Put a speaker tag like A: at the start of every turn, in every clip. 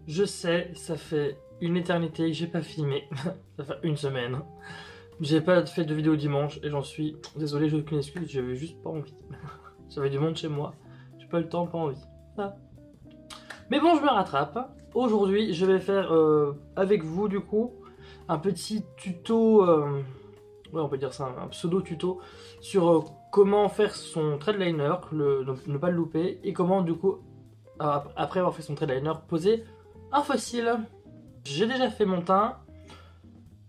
A: Je sais, ça fait une éternité que j'ai pas filmé. Ça fait une semaine. J'ai pas fait de vidéo dimanche et j'en suis désolé, j'ai aucune excuse, j'avais juste pas envie. J'avais du monde chez moi, j'ai pas eu le temps, pas envie. Ah. Mais bon, je me rattrape. Aujourd'hui, je vais faire avec vous du coup un petit tuto, ouais, on peut dire ça, un pseudo tuto sur comment faire son trade liner, ne pas le louper, et comment du coup, après avoir fait son trade liner, poser un fossile. J'ai déjà fait mon teint.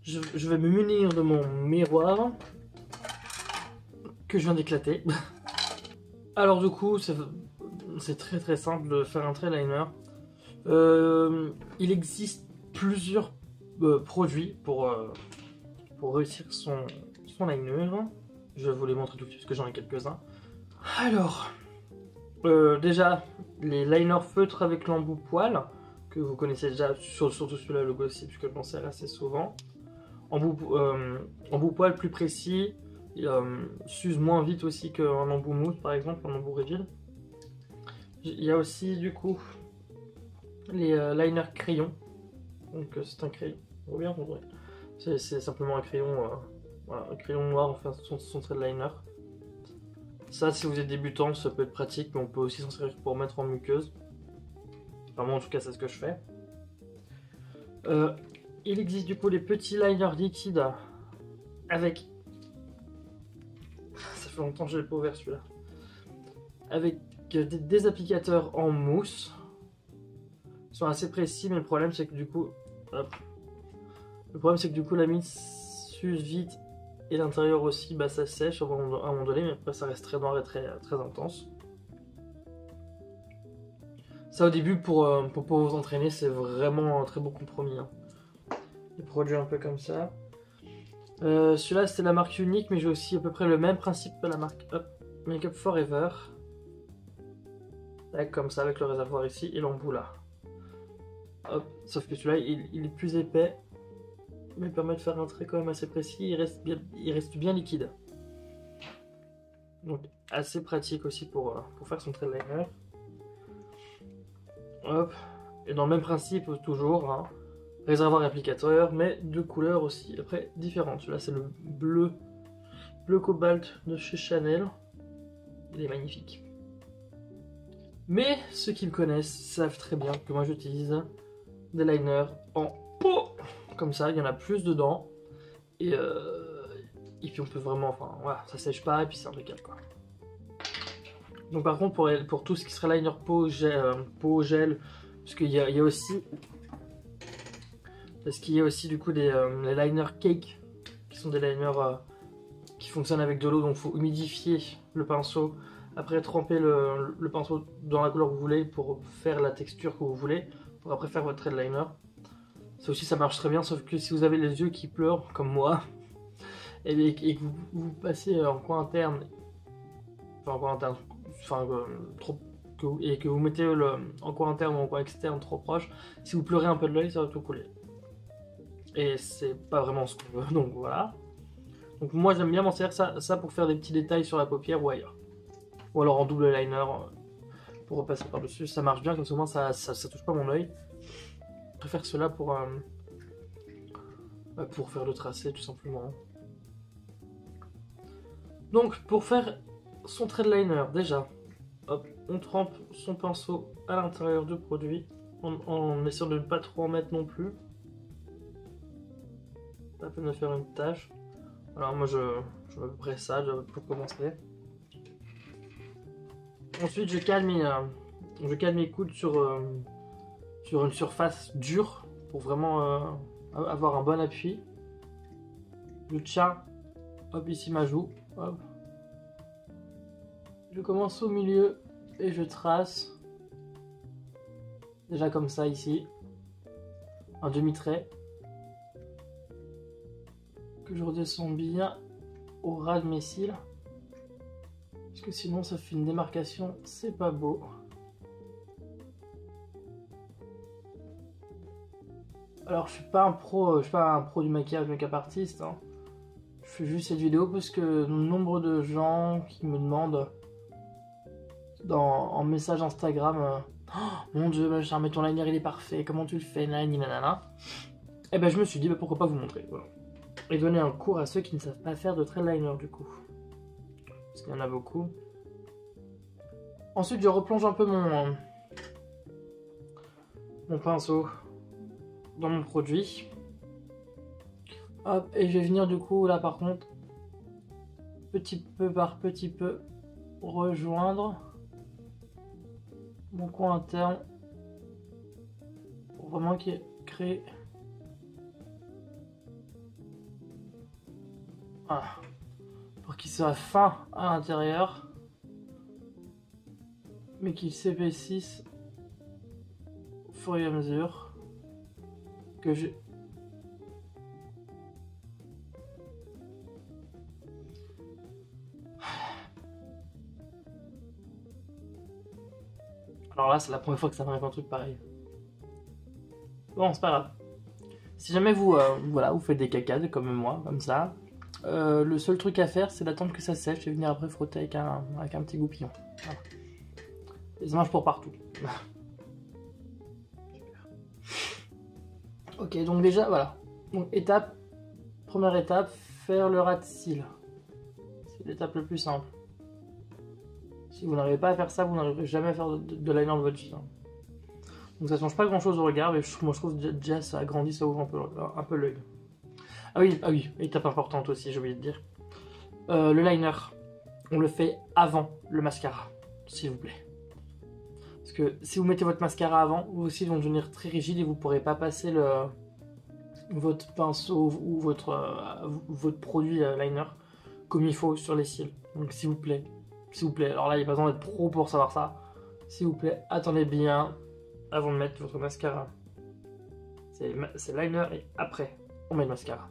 A: Je vais me munir de mon miroir que je viens d'éclater. Alors du coup, c'est très simple de faire un trade liner. Il existe plusieurs produits pour réussir son liner. Je vais vous les montrer tout de suite parce que j'en ai quelques-uns. Alors, déjà, les liners feutres avec l'embout poil, que vous connaissez déjà, surtout celui-là, le Glossy, puisque je m'en sers assez souvent. Embout poil plus précis, s'use moins vite aussi qu'un embout mousse par exemple, un embout rigide. Il y a aussi du coup les liners crayons. Donc c'est un crayon, bien c'est simplement un crayon, voilà, un crayon noir, enfin son trait de liner. Ça, si vous êtes débutant, ça peut être pratique, mais on peut aussi s'en servir pour mettre en muqueuse. Enfin, moi en tout cas, c'est ce que je fais. Il existe du coup les petits liners liquides avec... Ça fait longtemps que je l'ai pas ouvert celui-là. Avec des applicateurs en mousse. Ils sont assez précis, mais le problème c'est que du coup... Hop. Le problème c'est que du coup la mousse s'use vite et l'intérieur aussi, bah, ça sèche à un moment donné, mais après ça reste très noir et très intense. Ça au début pour vous entraîner, c'est vraiment un très bon compromis. Hein. Des produits un peu comme ça. Celui-là c'était la marque Unique, mais j'ai aussi à peu près le même principe que la marque Make Up Forever. Tac, comme ça avec le réservoir ici et l'embout là. Hop, sauf que celui-là il est plus épais, mais permet de faire un trait quand même assez précis, il reste bien liquide. Donc assez pratique aussi pour faire son trait liner. Hop, et dans le même principe toujours, hein, réservoir et applicateur, mais de couleurs aussi après différentes. Celui-là c'est le bleu cobalt de chez Chanel, il est magnifique. Mais ceux qui me connaissent savent très bien que moi j'utilise des liners en pot, comme ça, il y en a plus dedans, et puis on peut vraiment, enfin voilà, ça sèche pas, et puis c'est impeccable quoi. Donc par contre pour tout ce qui serait liner peau gel, parce qu'il y a aussi, du coup les liners cake, qui sont des liners qui fonctionnent avec de l'eau, donc il faut humidifier le pinceau, après tremper le pinceau dans la couleur que vous voulez pour faire la texture que vous voulez, pour après faire votre trait de liner. Ça aussi ça marche très bien, sauf que si vous avez les yeux qui pleurent comme moi, et que vous passez en coin interne, et que vous mettez en coin interne ou en coin externe trop proche, si vous pleurez un peu de l'œil, ça va tout couler. Et c'est pas vraiment ce qu'on veut, donc voilà. Donc moi j'aime bien m'en servir ça pour faire des petits détails sur la paupière ou ailleurs. Ou alors en double liner pour repasser par dessus, ça marche bien, comme ça au moins ça touche pas mon œil. Je préfère cela pour faire le tracé tout simplement. Donc pour faire son trait de liner, déjà, hop, on trempe son pinceau à l'intérieur du produit en essayant de ne pas trop en mettre non plus. Ça peut me faire une tache. Alors moi je fais à peu près ça pour commencer. Ensuite je calme mes coudes sur une surface dure pour vraiment avoir un bon appui. Je tiens, hop, ici ma joue, hop. Je commence au milieu et je trace. Déjà comme ça ici. Un demi-trait. Que je redescends bien au ras de mes cils. Parce que sinon ça fait une démarcation, c'est pas beau. Alors je suis pas un pro du maquillage, make-up artiste. Hein. Je fais juste cette vidéo parce que nombre de gens qui me demandent en message Instagram Mon dieu, machin, mais ton liner il est parfait, comment tu le fais, nanana. Et ben je me suis dit, bah, pourquoi pas vous montrer, voilà. Et donner un cours à ceux qui ne savent pas faire de trail liner du coup. Parce qu'il y en a beaucoup. Ensuite, je replonge un peu mon pinceau dans mon produit. Hop, et je vais venir du coup, là par contre, petit peu par petit peu, rejoindre mon coin interne. Pour vraiment qu'il crée... Voilà. Pour qu'il soit fin à l'intérieur. Mais qu'il s'épaississe au fur et à mesure que je... Alors là, c'est la première fois que ça m'arrive un truc pareil. Bon, c'est pas grave. Si jamais vous, voilà, vous faites des cacades comme moi, comme ça, le seul truc à faire, c'est d'attendre que ça sèche et venir après frotter avec un petit goupillon. Voilà. Et ça marche pour partout. Ok, donc déjà, voilà. Donc, première étape, faire le ras de cils. C'est l'étape la plus simple. Si vous n'arrivez pas à faire ça, vous n'arriverez jamais à faire de liner de votre vie. Hein. Donc ça change pas grand chose au regard, mais moi je trouve déjà ça agrandit, ça ouvre un peu l'œil. Ah oui, étape importante aussi, j'ai oublié de dire. Le liner, on le fait avant le mascara, s'il vous plaît. Parce que si vous mettez votre mascara avant, vous aussi vont devenir très rigides et vous ne pourrez pas passer votre pinceau ou votre produit liner comme il faut sur les cils. Donc s'il vous plaît, alors là il n'y a pas besoin d'être pro pour savoir ça. S'il vous plaît, attendez bien avant de mettre votre mascara. C'est liner et après on met le mascara.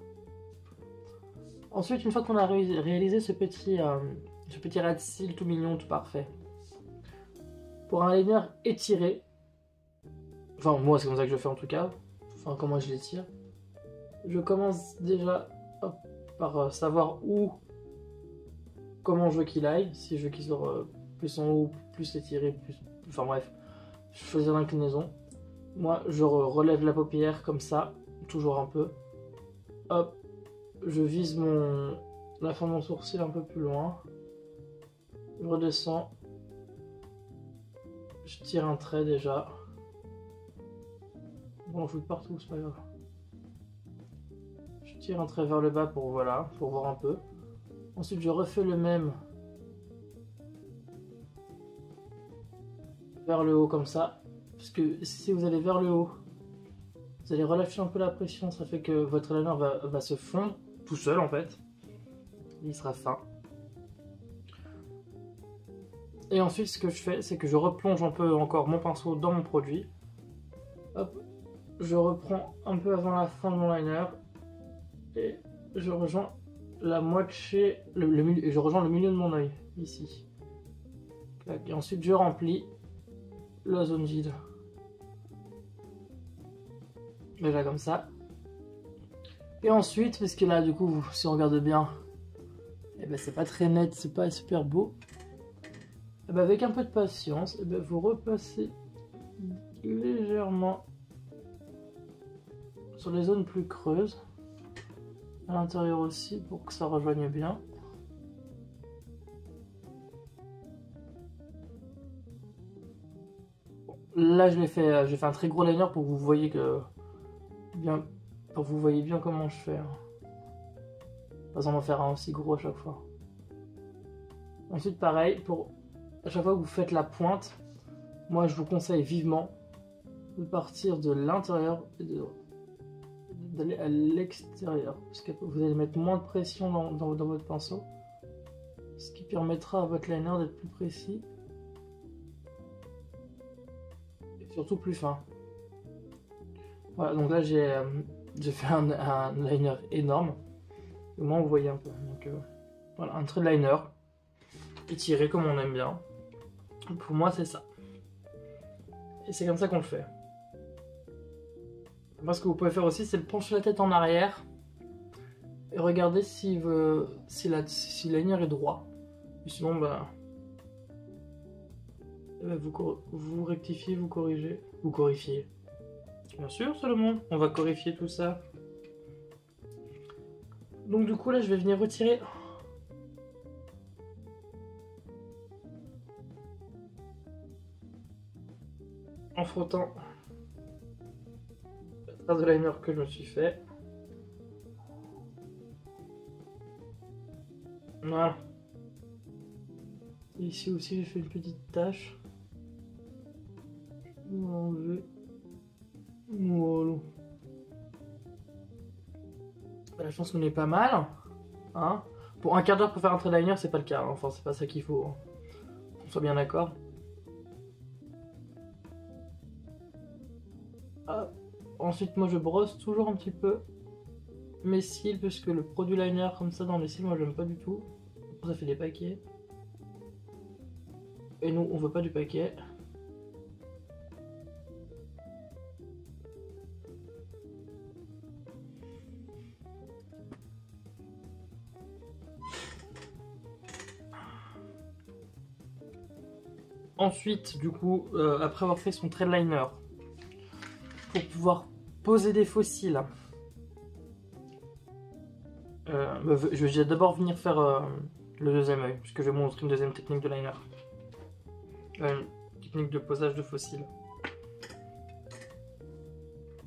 A: Ensuite, une fois qu'on a réalisé ce petit ras de cils tout mignon, tout parfait, pour un liner étiré, enfin moi c'est comme ça que je fais en tout cas, enfin comment je l'étire, je commence déjà par savoir comment je veux qu'il aille, si je veux qu'il soit plus en haut, plus étiré, enfin bref, je choisis l'inclinaison. Moi je relève la paupière comme ça, toujours un peu, hop, je vise la fin de mon sourcil un peu plus loin, je redescends, je tire un trait déjà, bon je fous partout, c'est pas grave. Je tire un trait vers le bas pour voilà, pour voir un peu. Ensuite je refais le même vers le haut comme ça, parce que si vous allez vers le haut, vous allez relâcher un peu la pression, ça fait que votre liner va se fondre tout seul en fait, il sera fin. Et ensuite ce que je fais, c'est que je replonge un peu encore mon pinceau dans mon produit. Hop, je reprends un peu avant la fin de mon liner et je rejoins la moitié, je rejoins le milieu de mon œil ici. Et ensuite je remplis la zone vide. Déjà comme ça. Et ensuite, parce que là du coup, si on regarde bien, eh ben, c'est pas très net, c'est pas super beau. Eh ben, avec un peu de patience, eh ben, vous repassez légèrement sur les zones plus creuses, à l'intérieur aussi pour que ça rejoigne bien. Là j'ai fait un très gros liner pour que vous voyez bien comment je fais. Pas besoin d'en faire un aussi gros à chaque fois. Ensuite pareil, à chaque fois que vous faites la pointe, moi je vous conseille vivement de partir de l'intérieur et d'aller à l'extérieur, parce que vous allez mettre moins de pression dans votre pinceau, ce qui permettra à votre liner d'être plus précis et surtout plus fin. Voilà, donc là j'ai fait un liner énorme, au moins vous voyez un peu. Donc voilà, un trait de liner étiré comme on aime bien. Pour moi c'est ça, et c'est comme ça qu'on le fait. Moi, ce que vous pouvez faire aussi, c'est de pencher la tête en arrière et regarder si le liner est droit. Et sinon, bah, Vous rectifiez, vous corrigez, vous corrifiez. Bien sûr, Salomon, on va corrifier tout ça. Donc du coup là je vais venir retirer. En frottant la trace de liner que je me suis fait. Voilà. Et ici aussi j'ai fait une petite tache. Je vais enlever. Voilà. Bah, je pense qu'on est pas mal. Hein, pour un quart d'heure pour faire un trait liner, c'est pas le cas. Hein. Enfin, c'est pas ça qu'il faut. Hein. On soit bien d'accord. Ensuite, moi je brosse toujours un petit peu mes cils parce que le produit liner comme ça dans les cils, moi j'aime pas du tout. Ça fait des paquets. Et nous, on veut pas du paquet. Ensuite, du coup, après avoir fait son trait liner, pour pouvoir poser des faux cils, je vais d'abord venir faire le deuxième œil, puisque je vais vous montrer une deuxième technique de liner. Une technique de posage de faux cils.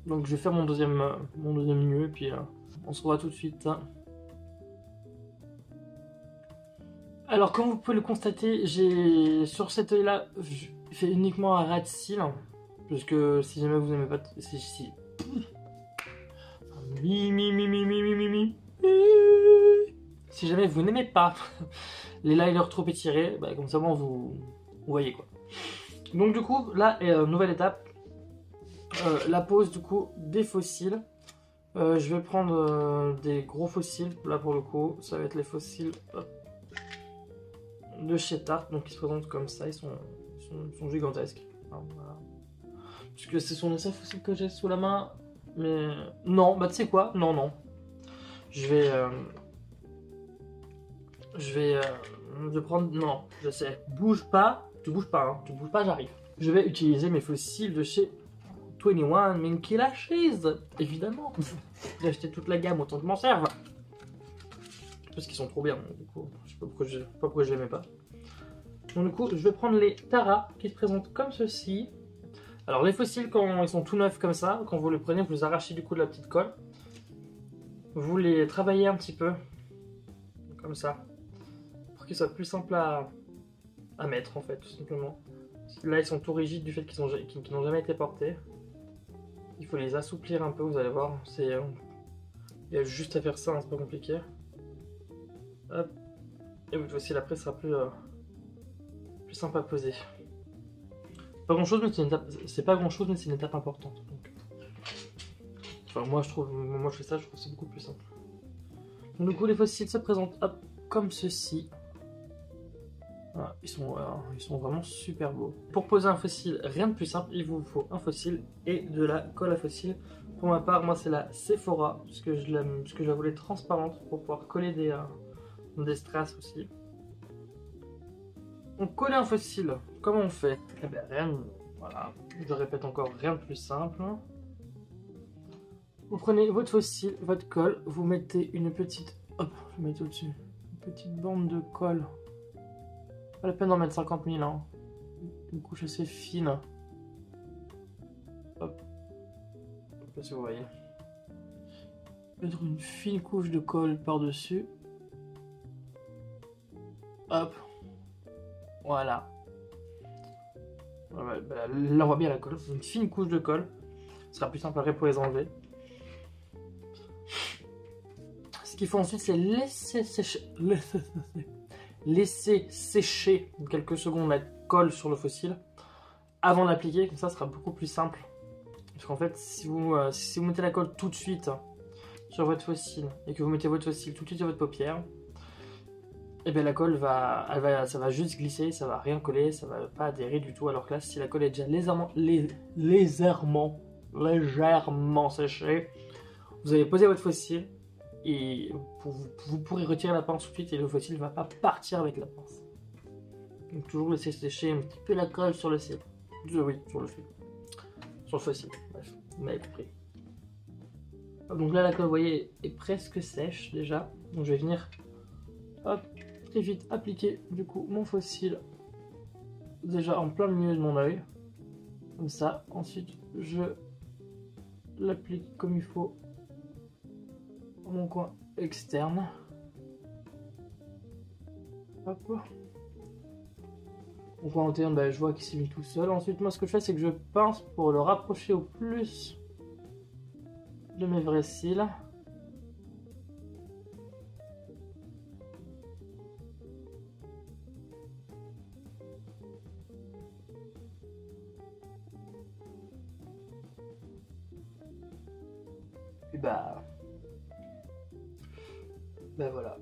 A: Donc je vais faire mon deuxième nœud, et puis on se revoit tout de suite. Alors comme vous pouvez le constater, j'ai sur cet œil là fait uniquement un ras de cils, parce que si jamais vous n'aimez pas, si jamais vous n'aimez pas les liners trop étirés, bah, comme ça vous voyez quoi. Donc du coup là, nouvelle étape, la pose du coup des faux cils. Je vais prendre des gros faux cils, là pour le coup, ça va être les faux cils de chez Tarte, donc ils se présentent comme ça, ils sont gigantesques. Alors, voilà. Puisque ce sont les seuls fossiles que j'ai sous la main, mais non, bah tu sais quoi, non. Je vais prendre, non, je sais, bouge pas, tu bouges pas, hein, tu bouges pas, j'arrive. Je vais utiliser mes fossiles de chez 21 Minky Lashes, évidemment. J'ai acheté toute la gamme, autant que je m'en serve. Parce qu'ils sont trop bien, du coup, je sais pas pourquoi je les mets pas. Donc du coup, je vais prendre les Tara qui se présentent comme ceci. Alors les fossiles, quand ils sont tout neufs comme ça, quand vous les prenez, vous les arrachez du coup de la petite colle. Vous les travaillez un petit peu, comme ça, pour qu'ils soient plus simples à mettre en fait, tout simplement. Là ils sont tout rigides du fait qu'ils n'ont jamais été portés. Il faut les assouplir un peu, vous allez voir. Il y a juste à faire ça, hein, c'est pas compliqué. Hop. Et votre fossile après sera plus simple à poser. Pas grand chose, mais c'est une étape. C'est pas grand chose, mais c'est une étape importante. Donc. Enfin, moi je fais ça, je trouve que c'est beaucoup plus simple. Donc, du coup, les fossiles se présentent hop, comme ceci. Voilà, ils sont vraiment super beaux. Pour poser un fossile, rien de plus simple, il vous faut un fossile et de la colle à fossile. Pour ma part, moi c'est la Sephora, parce que je la voulais transparente pour pouvoir coller des strass aussi. Donc coller un fossile, comment on fait? Eh bien rien, voilà, je répète encore, rien de plus simple. Vous prenez votre fossile, votre colle, vous mettez une petite, hop, je vais mettre au-dessus, une petite bande de colle. Pas la peine d'en mettre 50 000, hein. Une couche assez fine. Hop. Je sais pas si vous voyez. Mettre une fine couche de colle par-dessus. Hop. Voilà. Ouais, bah, là on voit bien la colle. Une fine couche de colle. Ce sera plus simple après pour les enlever. Ce qu'il faut ensuite c'est laisser sécher quelques secondes la colle sur le fossile avant d'appliquer, comme ça sera beaucoup plus simple. Parce qu'en fait, si vous mettez la colle tout de suite sur votre fossile et que vous mettez votre fossile tout de suite sur votre paupière, et bien la colle ça va juste glisser, ça va rien coller, ça va pas adhérer du tout. Alors que là, si la colle est déjà légèrement séchée, vous allez poser votre fossile et vous pourrez retirer la pince tout de suite et le fossile ne va pas partir avec la pince. Donc toujours laisser sécher un petit peu la colle sur le cil. Oui, sur le fil. Sur le fossile, bref, vous m'avez compris. Donc là la colle, vous voyez, est presque sèche déjà. Donc je vais venir, hop, très vite appliquer du coup mon fossile déjà en plein milieu de mon œil. Comme ça, ensuite je l'applique comme il faut dans mon coin externe. Hop. Mon coin interne, bah, je vois qu'il s'est mis tout seul. Ensuite, moi ce que je fais, c'est que je pince pour le rapprocher au plus de mes vrais cils. Et bah voilà.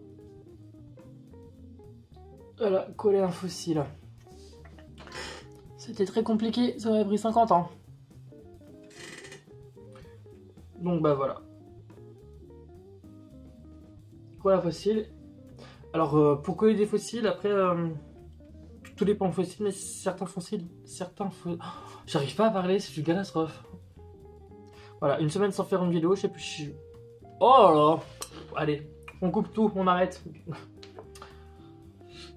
A: Voilà, coller un fossile. C'était très compliqué, ça m'avait pris 50 ans. Donc bah voilà. Voilà fossile. Alors pour coller des fossiles, après tout dépend du fossile, mais certains fossiles, j'arrive pas à parler, c'est une catastrophe. Voilà, une semaine sans faire une vidéo, je sais plus. Oh là là. Allez, on coupe tout, on arrête.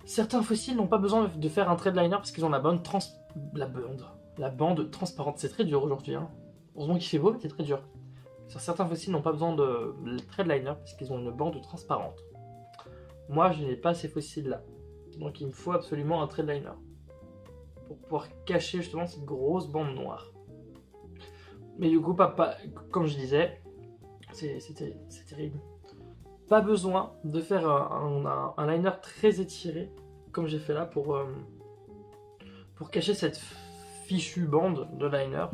A: Certains fossiles n'ont pas besoin de faire un trade liner parce qu'ils ont la bande transparente. C'est très dur aujourd'hui. Hein. Heureusement qu'il fait beau, mais c'est très dur. Certains fossiles n'ont pas besoin de trade liner parce qu'ils ont une bande transparente. Moi, je n'ai pas ces fossiles-là. Donc il me faut absolument un trade liner pour pouvoir cacher justement cette grosse bande noire. Mais du coup, comme je disais, c'est terrible. Pas besoin de faire un liner très étiré, comme j'ai fait là, pour cacher cette fichue bande de liner.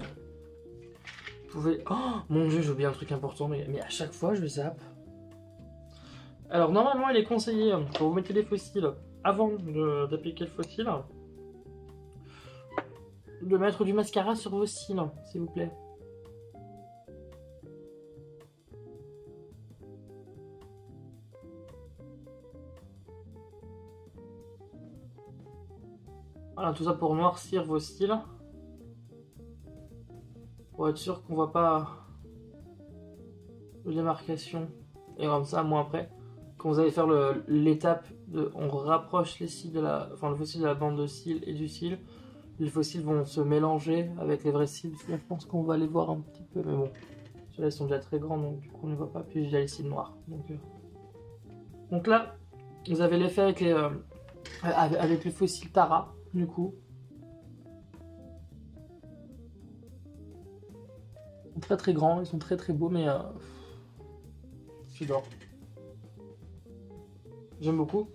A: Vous pouvez... Oh mon dieu, j'ai oublié un truc important, mais à chaque fois, je zappe. Alors, normalement, il est conseillé, quand vous mettez les fossiles, avant d'appliquer le fossile, de mettre du mascara sur vos cils, s'il vous plaît. Voilà, tout ça pour noircir vos cils. Pour être sûr qu'on voit pas de démarcation. Et comme ça, moi après, quand vous allez faire l'étape de... On rapproche les cils le fossile de la bande de cils et du cil. Les fossiles vont se mélanger avec les vrais cils. Je pense qu'on va les voir un petit peu, mais bon. Ceux-là, ils sont déjà très grands, donc du coup, on ne les voit pas. Puis, il y a les cils noirs. Donc là, vous avez l'effet avec les fossiles Tara. Du coup, ils sont très très grands, ils sont très très beaux, mais j'adore. J'aime beaucoup.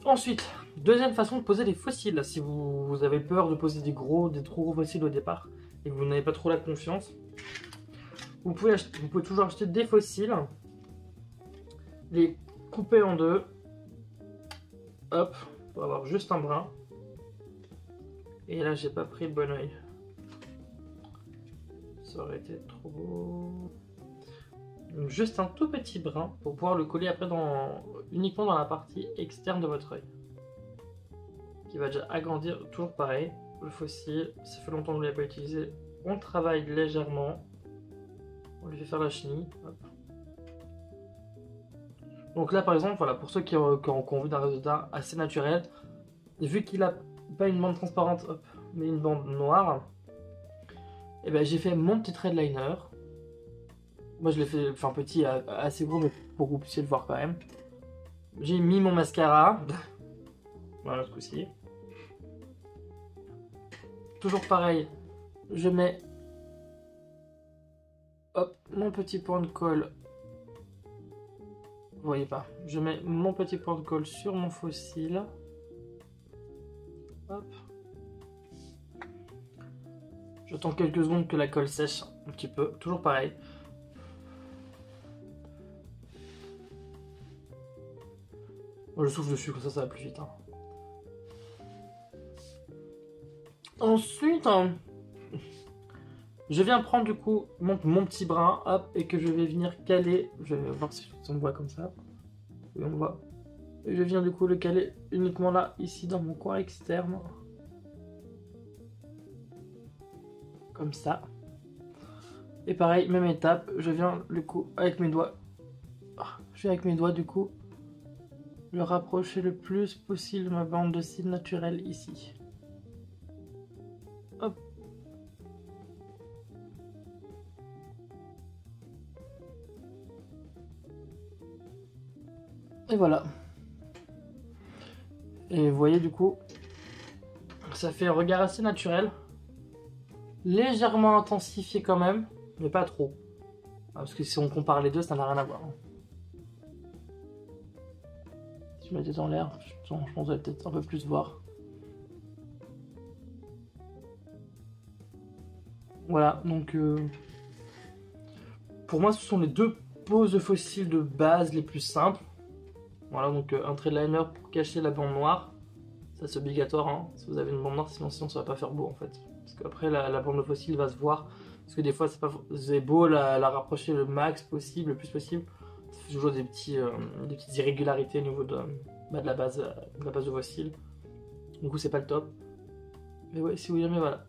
A: Ensuite, deuxième façon de poser des fossiles. Si vous avez peur de poser des trop gros fossiles au départ et que vous n'avez pas trop la confiance, vous pouvez toujours acheter des fossiles, les couper en deux, hop, pour avoir juste un brin. Et là, j'ai pas pris le bon oeil. Ça aurait été trop beau. Donc, juste un tout petit brin pour pouvoir le coller après uniquement dans la partie externe de votre œil. Qui va déjà agrandir, toujours pareil. Le fossile, ça fait longtemps que vous ne l'avez pas utilisé. On le travaille légèrement. On lui fait faire la chenille. Hop. Donc là, par exemple, voilà, pour ceux qui ont envie d'un résultat assez naturel, vu qu'il a pas une bande transparente, hop, mais une bande noire, et ben j'ai fait mon petit trade liner. Moi je l'ai fait, enfin petit, assez gros, mais pour que vous puissiez le voir quand même. J'ai mis mon mascara. Voilà, ce coup-ci. Toujours pareil, je mets, hop, mon petit point de colle. Vous voyez pas, je mets mon petit point de colle sur mon fossile. Hop. J'attends quelques secondes que la colle sèche un petit peu, toujours pareil. Moi, je souffle dessus, comme ça va plus vite. Hein. Ensuite, je viens prendre du coup mon petit brin, hop, et que je vais venir caler. Je vais voir si on me voit comme ça. Oui, on me voit. Et je viens du coup le caler uniquement là, ici dans mon coin externe. Comme ça. Et pareil, même étape, je viens du coup avec mes doigts. Je viens avec mes doigts du coup le rapprocher le plus possible de ma bande de cils naturelle ici. Hop. Et voilà. Et vous voyez du coup, ça fait un regard assez naturel. Légèrement intensifié quand même, mais pas trop. Parce que si on compare les deux, ça n'a rien à voir. Si je mettais dans l'air, je pense que vous allez peut-être un peu plus voir. Voilà, donc pour moi ce sont les deux poses de fossiles de base les plus simples. Voilà, donc un trait de liner pour cacher la bande noire. Ça c'est obligatoire, hein, si vous avez une bande noire, sinon ça va pas faire beau en fait. Parce qu'après la bande de fossile va se voir. Parce que des fois c'est beau la rapprocher le max possible, le plus possible. Ça fait toujours des petites irrégularités au niveau de la base de fossile. Du coup c'est pas le top. Mais ouais, si vous aimez, voilà.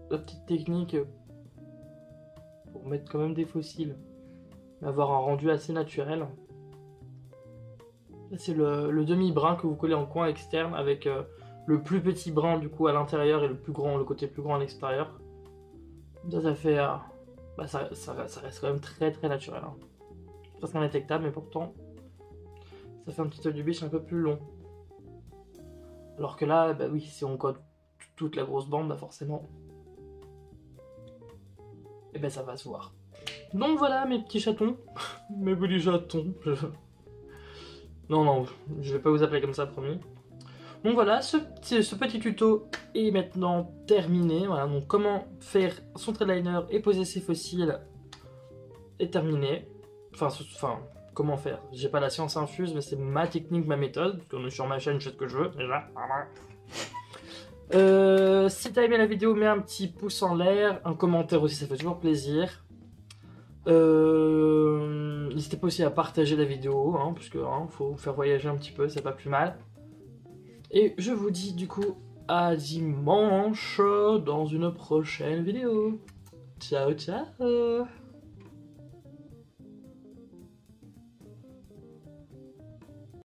A: La petite technique pour mettre quand même des fossiles. Mais avoir un rendu assez naturel. C'est le demi-brin que vous collez en coin externe avec le plus petit brin du coup à l'intérieur et le côté plus grand à l'extérieur. Ça fait... ça reste quand même très très naturel. Hein. Presque indétectable, mais pourtant ça fait un petit œil du biche un peu plus long. Alors que là, bah oui, si on code toute la grosse bande, bah forcément, et ben ça va se voir. Donc voilà mes petits chatons, mes petits chatons. Non, je vais pas vous appeler comme ça, promis. Donc voilà, ce petit tuto est maintenant terminé. Voilà, donc comment faire son trade liner et poser ses fossiles est terminé. Enfin, comment faire? J'ai pas la science infuse, mais c'est ma technique, ma méthode. Parce qu'on est sur ma chaîne, je fais ce que je veux, déjà. Si t'as aimé la vidéo, mets un petit pouce en l'air, un commentaire aussi, ça fait toujours plaisir. N'hésitez pas aussi à partager la vidéo, hein, parce que faut faire voyager un petit peu, c'est pas plus mal. Et je vous dis du coup à dimanche dans une prochaine vidéo. Ciao ciao.